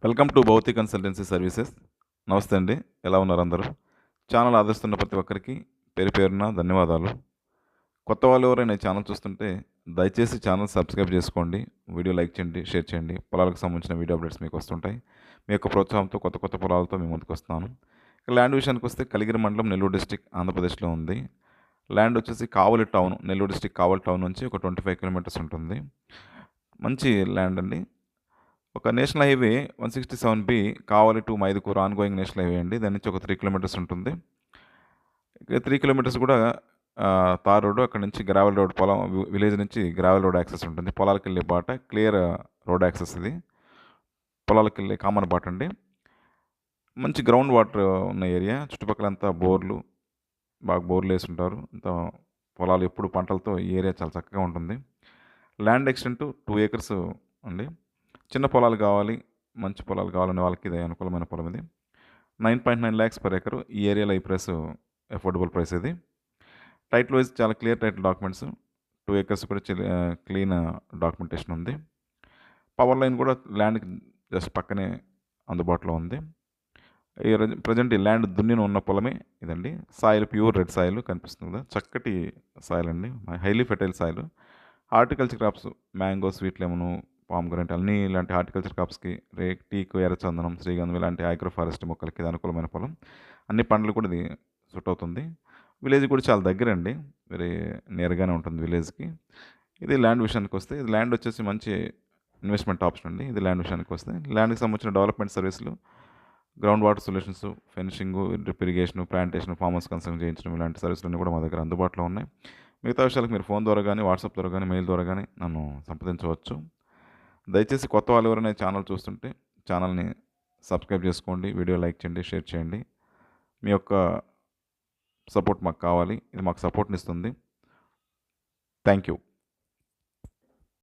Welcome to భౌతి consultancy services. నమస్తే అండి. ఎలా ఉన్నారు అందరూ? ఛానల్ ఆదరిస్తున్న ప్రతి ఒక్కరికి పేరు పేరున ధన్యవాదాలు. కొత్త వాళ్ళు ఎవరైనా ఈ ఛానల్ చూస్తుంటే దయచేసి ఛానల్ సబ్స్క్రైబ్ చేసుకోండి. వీడియో లైక్ చేయండి, షేర్ చేయండి. పొలాలకు సంబంధించిన వీడియో అప్డేట్స్ మీకు వస్తుంటాయి. మీ యొక్క ప్రోత్సాహంతో కొత్త కొత్త పొలాలతో మీ ముందుకు వస్తున్నాను. ఇక ల్యాండ్ విషయానికి వస్తే కలిగిరి మండలం, నెల్లూరు డిస్ట్రిక్ట్, ఆంధ్రప్రదేశ్లో ఉంది. ల్యాండ్ వచ్చేసి కావలి టౌన్, నెల్లూరు డిస్ట్రిక్ట్ కావలి టౌన్ నుంచి ఒక 25 కిలోమీటర్స్ ఉంటుంది. మంచి ల్యాండ్ అండి. ఒక national highway 167B Kavali to Mydukur ongoing national highway అండి. దాని నుంచి ఒక 3 కిలోమీటర్స్ ఉంటుంది. ఇక 3 కిలోమీటర్స్ కూడా తార్ రోడ్డు, అక్కడ నుంచి గ్రావెల్ రోడ్, పొలం విలేజ్ నుంచి గ్రావెల్ రోడ్ యాక్సెస్ ఉంటుంది. పొలాలకు వెళ్ళే బాట, క్లియర్ రోడ్ యాక్సెస్ ఇది. పొలాలకు వెళ్ళే కామన్ బాట అండి. మంచి గ్రౌండ్ వాటర్ ఉన్న ఏరియా, చుట్టుపక్కలంతా బోర్లు, బాగా బోర్లు వేసి ఉంటారు. అంత పొలాలు ఎప్పుడు పంటలతో ఈ ఏరియా చాలా చక్కగా ఉంటుంది. ల్యాండ్ ఎక్స్టెంట్ 2 acres అండి. చిన్న పొలాలు కావాలి, మంచి పొలాలు కావాలనే వాళ్ళకి ఇది అనుకూలమైన పొలం ఇది. 9.9 lakhs per acre. ఈ ఏరియాలో ఈ ప్రైస్ అఫోర్డబుల్ ప్రైస్ ఇది. టైటిల్ వైజ్ చాలా క్లియర్ టైటిల్ డాక్యుమెంట్స్, 2 acres కూడా క్లీన్ డాక్యుమెంటేషన్ ఉంది. పవర్ లైన్ కూడా ల్యాండ్కి జస్ట్ పక్కనే అందుబాటులో ఉంది. ఈ ప్రజెంట్ ఈ ల్యాండ్ దున్నిన ఉన్న పొలమే ఇదండి. సాయిల్ ప్యూర్ రెడ్ సాయిల్ కనిపిస్తుంది కదా, చక్కటి సాయిల్ అండి, highly fertile soil. Horticulture crops, mango, sweet lemon, palm grant అన్నీ ఇలాంటి హార్టికల్చర్ క్రాప్స్కి, టీకు, ఎర్రచందనం, శ్రీగంధం ఇలాంటి ఆగ్రో ఫారెస్ట్ మొక్కలకి ఇది అనుకూలమైన పొలం. అన్ని పంటలు కూడా ఇది సూట్ అవుతుంది. విలేజ్ కూడా చాలా దగ్గరండి, వెరీ నియర్గానే ఉంటుంది విలేజ్కి. ఇది ల్యాండ్ విషయానికి వస్తే, ఇది ల్యాండ్ వచ్చేసి మంచి ఇన్వెస్ట్మెంట్ ఆప్షన్ అండి. ఇది ల్యాండ్ విషయానికి వస్తే, ల్యాండ్కి సంబంధించిన డెవలప్మెంట్ సర్వీసులు, ground water solutions, fencing, drip irrigation, plantation, farmers consult చేయించడం, ఇలాంటి సర్వీసులన్నీ కూడా మా దగ్గర అందుబాటులో ఉన్నాయి. మిగతా విషయాలకు మీరు ఫోన్ ద్వారా కానీ, వాట్సాప్ ద్వారా కానీ, మెయిల్ ద్వారా కానీ నన్ను సంప్రదించవచ్చు. దయచేసి కొత్త వాళ్ళు ఎవరైనా ఛానల్ చూస్తుంటే ఛానల్ని సబ్స్క్రైబ్ చేసుకోండి, వీడియో లైక్ చేయండి, షేర్ చేయండి. మీ యొక్క సపోర్ట్ మాకు కావాలి, ఇది మాకు సపోర్ట్ని ఇస్తుంది. Thank you.